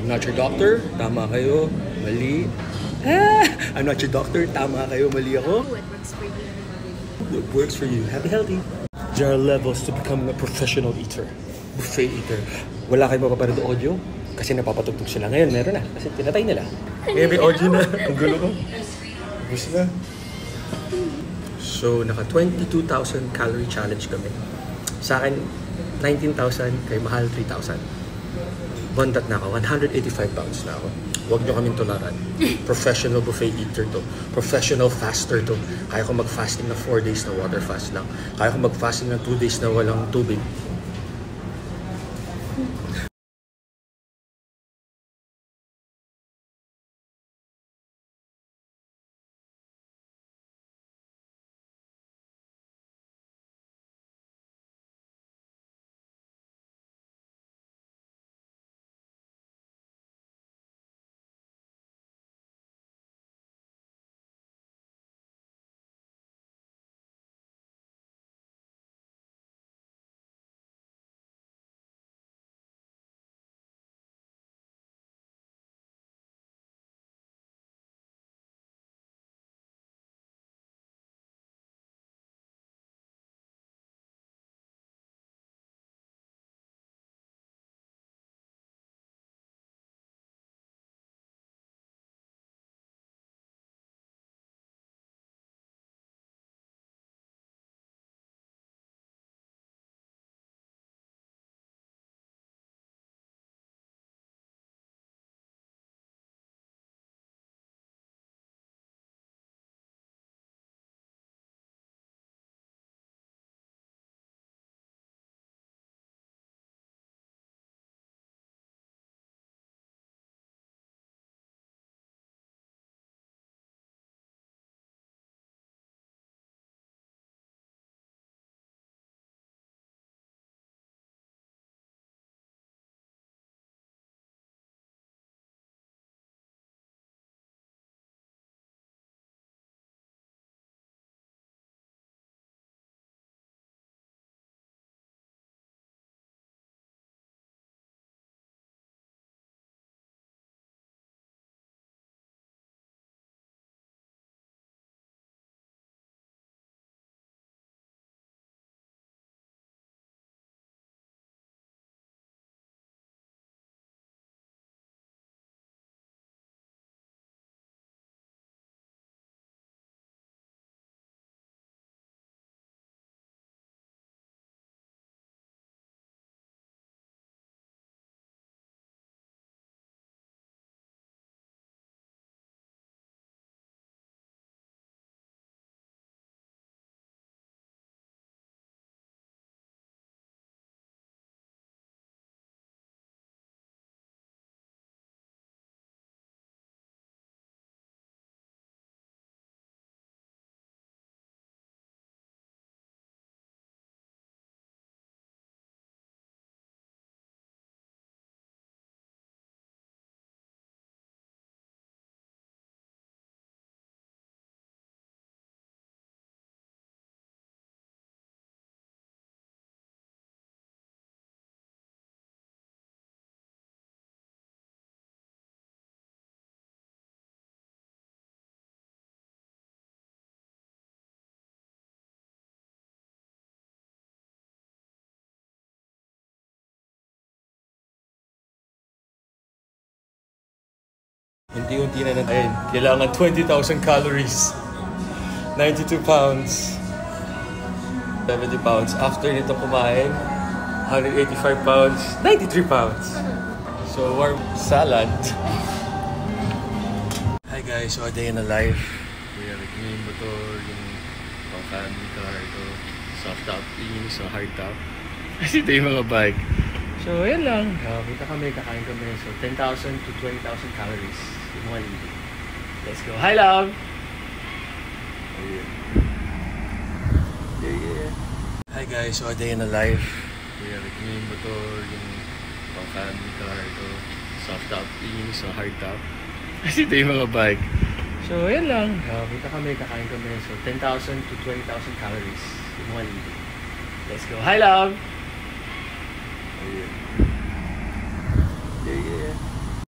I'm not your doctor, tama kayo, mali. I'm not your doctor, tama kayo, mali ako. What works for you? What works for you? Happy, healthy. There are levels to becoming a professional eater. Buffet eater. Wala kayong mapapanood audio? Kasi napapatugtog sila. Ngayon, meron na. Kasi tinatay nila. Ngayon may audio na. Ang gulo ko. Gusto na. So, naka 22,000 calorie challenge kami. Sa akin, 19,000. Kay Mahal, 3,000. Bondat na ako. 185 pounds na ako. Huwag nyo kaming tularan. Professional buffet eater to. Professional faster to. Kaya ko mag-fasting na 4 days na water fast lang. Kaya ko mag-fasting na 2 days na walang tubig. Unti-unti na natin. Kailangan 20,000 calories. 92 pounds. 70 pounds. After nito kumain, 185 pounds. 93 pounds. So, warm salad. Hi guys, so a day in a life. We have yung motor, yung pang-family car, ito. Soft top, yung sa hard top. Kasi ito yung mga bike. So, yan lang. Kita kami, kakain kami. So, 10,000 to 20,000 calories. Yung mga libre. Let's go. Hi, love! Yeah. Hi guys, so a day in a life. We have yung motor, yung pang-family car, ito. Soft top, yung sa hard top. Kasi ito yung mga bike. So, yan lang. Kita kami, kakain kami. So, 10,000 to 20,000 calories. Yung mga libre. Let's go. Hi, love! Yeah.